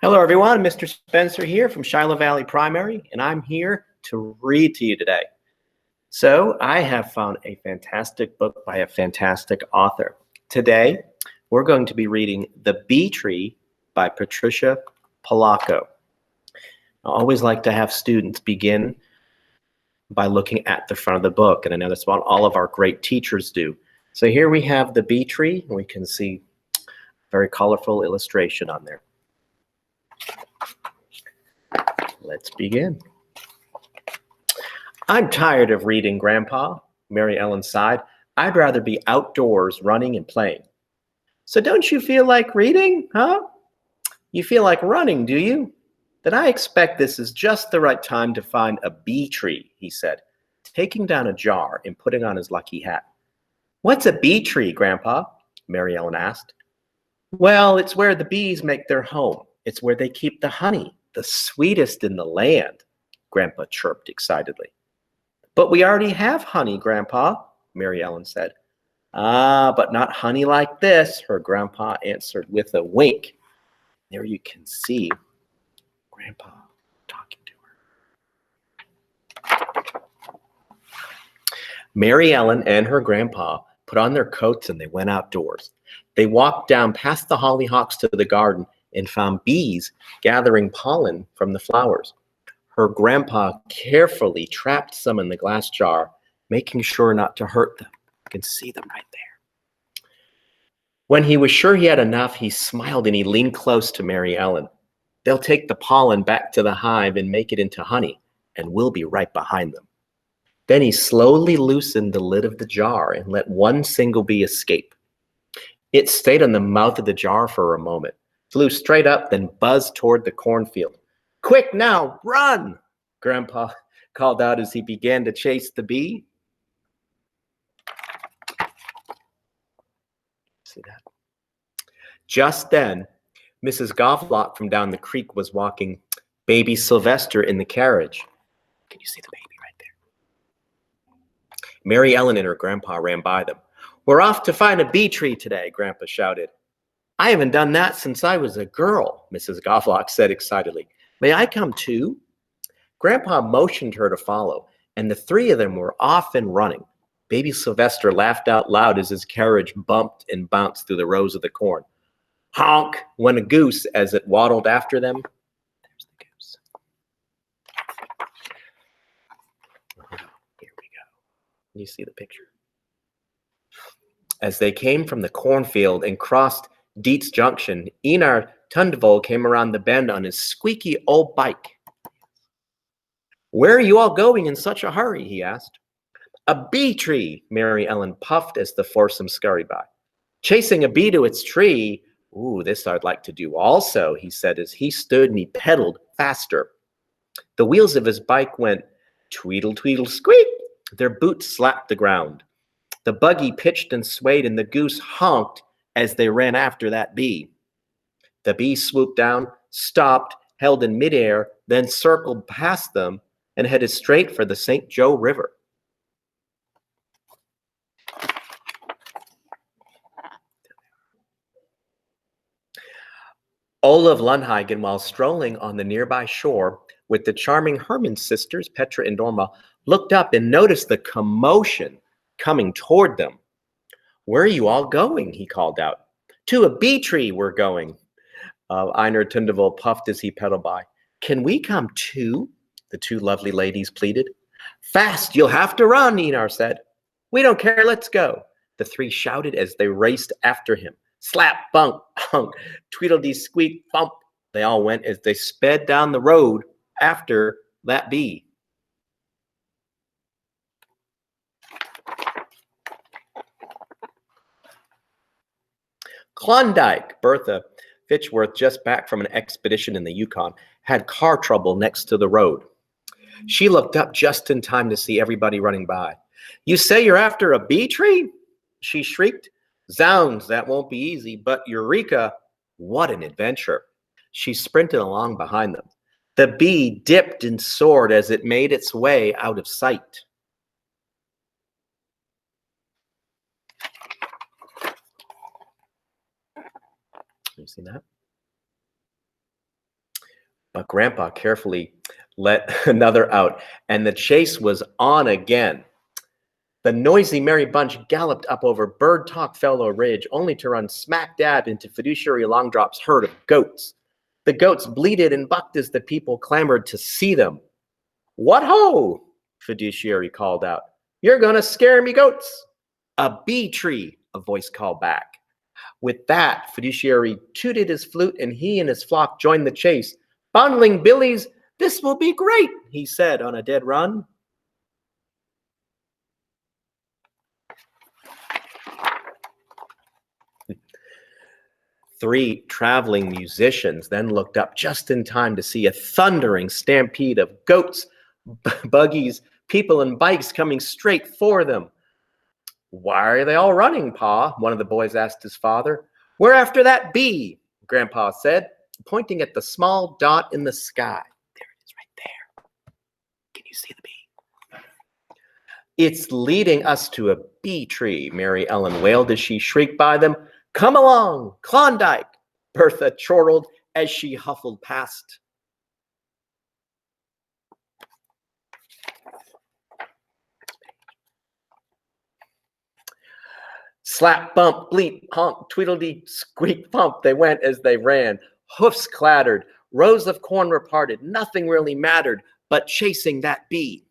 Hello, everyone. Mr. Spencer here from Shiloh Valley Primary, and I'm here to read to you today. So I have found a fantastic book by a fantastic author. Today, we're going to be reading The Bee Tree by Patricia Polacco. I always like to have students begin by looking at the front of the book, and I know that's what all of our great teachers do. So here we have the bee tree, and we can see a very colorful illustration on there. Let's begin. I'm tired of reading, Grandpa, Mary Ellen sighed. I'd rather be outdoors running and playing. So don't you feel like reading, huh? You feel like running, do you? Then I expect this is just the right time to find a bee tree, he said, taking down a jar and putting on his lucky hat. What's a bee tree, Grandpa? Mary Ellen asked. Well, it's where the bees make their home. It's where they keep the honey, the sweetest in the land, Grandpa chirped excitedly. But we already have honey, Grandpa, Mary Ellen said. Ah, but not honey like this, her grandpa answered with a wink. There you can see Grandpa talking to her. Mary Ellen and her grandpa put on their coats and they went outdoors. They walked down past the hollyhocks to the garden and found bees gathering pollen from the flowers. Her grandpa carefully trapped some in the glass jar, making sure not to hurt them. You can see them right there. When he was sure he had enough, he smiled and he leaned close to Mary Ellen. They'll take the pollen back to the hive and make it into honey, and we'll be right behind them. Then he slowly loosened the lid of the jar and let one single bee escape. It stayed on the mouth of the jar for a moment, flew straight up, then buzzed toward the cornfield. Quick now, run, Grandpa called out as he began to chase the bee. See that? Just then, Mrs. Govlock from down the creek was walking baby Sylvester in the carriage. Can you see the baby right there? Mary Ellen and her grandpa ran by them. We're off to find a bee tree today, Grandpa shouted. I haven't done that since I was a girl, Mrs. Govlock said excitedly. May I come too? Grandpa motioned her to follow, and the three of them were off and running. Baby Sylvester laughed out loud as his carriage bumped and bounced through the rows of the corn. Honk went a goose as it waddled after them. There's the goose. Here we go. You see the picture? As they came from the cornfield and crossed Dietz Junction, Einar Tundevol came around the bend on his squeaky old bike. Where are you all going in such a hurry? He asked. A bee tree, Mary Ellen puffed as the foursome scurried by. Chasing a bee to its tree. Ooh, this I'd like to do also, he said as he stood and he pedaled faster. The wheels of his bike went tweedle, tweedle, squeak. Their boots slapped the ground. The buggy pitched and swayed and the goose honked as they ran after that bee. The bee swooped down, stopped, held in midair, then circled past them and headed straight for the St. Joe River. Olaf Lundhagen, while strolling on the nearby shore with the charming Herman sisters, Petra and Norma, looked up and noticed the commotion coming toward them. Where are you all going? He called out. To a bee tree we're going. Einar Tundevol puffed as he pedaled by. Can we come too? The two lovely ladies pleaded. Fast, you'll have to run, Einar said. We don't care, let's go. The three shouted as they raced after him. Slap, bunk, honk, tweedledee, squeak, thump. They all went as they sped down the road after that bee. Klondike, Bertha Fitchworth, just back from an expedition in the Yukon, had car trouble next to the road. She looked up just in time to see everybody running by. You say you're after a bee tree? She shrieked. Zounds, that won't be easy, but Eureka, what an adventure. She sprinted along behind them. The bee dipped and soared as it made its way out of sight. You see that? But Grandpa carefully let another out, and the chase was on again. The noisy merry bunch galloped up over Bird Talk Fellow Ridge, only to run smack dab into Fiduciary Longdrop's herd of goats. The goats bleated and bucked as the people clamored to see them. "What ho!" Fiduciary called out. "You're gonna scare me, goats." "A bee tree," a voice called back. With that, Fiduciary tooted his flute, and he and his flock joined the chase. "Bundling billies, this will be great," he said on a dead run. Three traveling musicians then looked up just in time to see a thundering stampede of goats, buggies, people, and bikes coming straight for them. "Why are they all running, Pa?" one of the boys asked his father. "We're after that bee," Grandpa said, pointing at the small dot in the sky. "There it is right there. Can you see the bee?" "It's leading us to a bee tree," Mary Ellen wailed as she shrieked by them. "Come along, Klondike," Bertha chortled as she huffled past. Slap, bump, bleat, honk, tweedledee, squeak, bump, they went as they ran. Hoofs clattered, rows of corn were parted. Nothing really mattered but chasing that bee.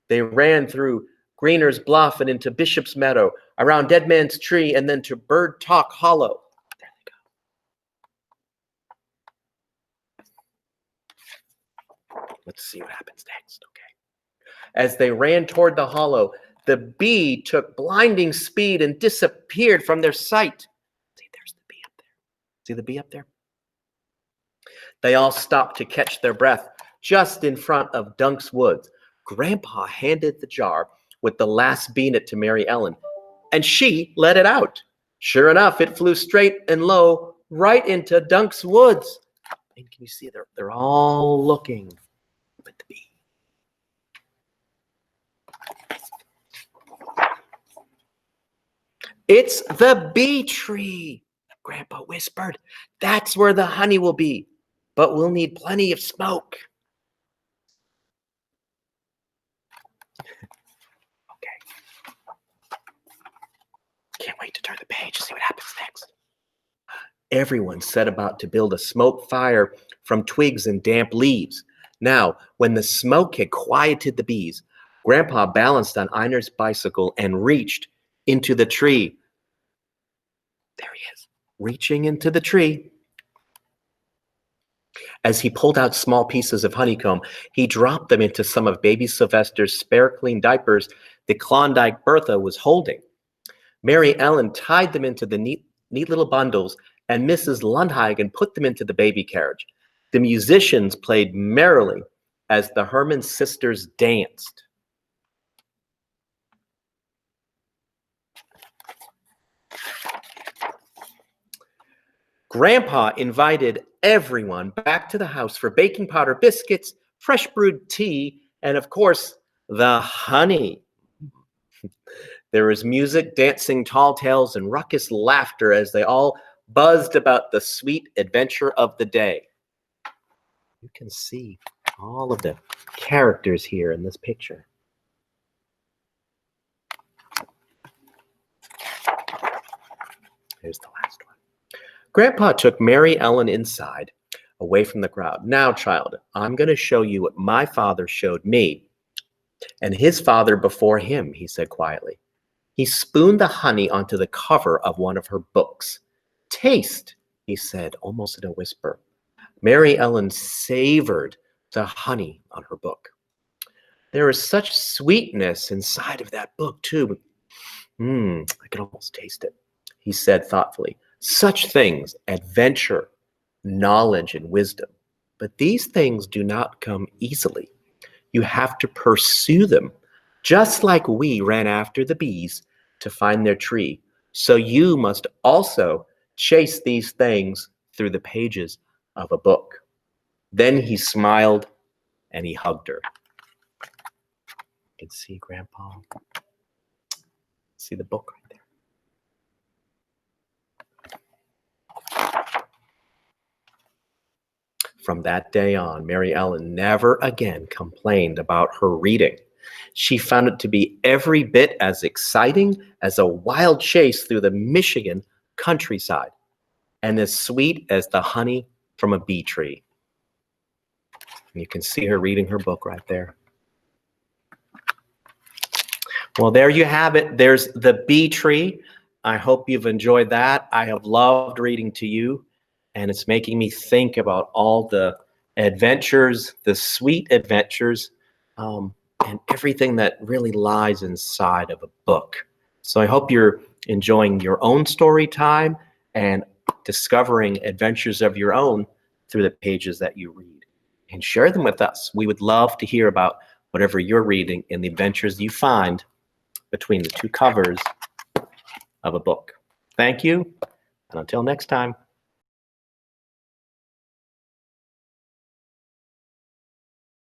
They ran through Greener's Bluff and into Bishop's Meadow, around Dead Man's Tree, and then to Bird Talk Hollow. There they go. Let's see what happens next, okay? As they ran toward the hollow, the bee took blinding speed and disappeared from their sight. See, there's the bee up there. See the bee up there? They all stopped to catch their breath just in front of Dunk's Woods. Grandpa handed the jar with the last beanut to Mary Ellen, and she let it out. Sure enough, it flew straight and low right into Dunk's Woods. And can you see they're all looking up at the bee. "It's the bee tree," Grandpa whispered. "That's where the honey will be, but we'll need plenty of smoke." Okay. Can't wait to turn the page to see what happens next. Everyone set about to build a smoke fire from twigs and damp leaves. Now, when the smoke had quieted the bees, Grandpa balanced on Einer's bicycle and reached into the tree. There he is, reaching into the tree. As he pulled out small pieces of honeycomb, he dropped them into some of baby Sylvester's spare clean diapers that Klondike Bertha was holding. Mary Ellen tied them into the neat little bundles, and Mrs. Lundhagen put them into the baby carriage. The musicians played merrily as the Herman sisters danced. Grandpa invited everyone back to the house for baking powder biscuits, fresh brewed tea, and of course, the honey. There was music, dancing, tall tales, and ruckus laughter as they all buzzed about the sweet adventure of the day. You can see all of the characters here in this picture. Here's the last one. Grandpa took Mary Ellen inside, away from the crowd. "Now, child, I'm going to show you what my father showed me, and his father before him," he said quietly. He spooned the honey onto the cover of one of her books. "Taste," he said, almost in a whisper. Mary Ellen savored the honey on her book. "There is such sweetness inside of that book, too. I can almost taste it," he said thoughtfully. "Such things, adventure, knowledge, and wisdom. But these things do not come easily. You have to pursue them, just like we ran after the bees to find their tree. So you must also chase these things through the pages of a book." Then he smiled and he hugged her. You can see Grandpa. See the book right there. From that day on, Mary Ellen never again complained about her reading. She found it to be every bit as exciting as a wild chase through the Michigan countryside, and as sweet as the honey from a bee tree. And you can see her reading her book right there. Well, there you have it. There's the bee tree. I hope you've enjoyed that. I have loved reading to you, and it's making me think about all the adventures, the sweet adventures, and everything that really lies inside of a book. So I hope you're enjoying your own story time and discovering adventures of your own through the pages that you read. And share them with us. We would love to hear about whatever you're reading and the adventures you find between the two covers of a book. Thank you, and until next time.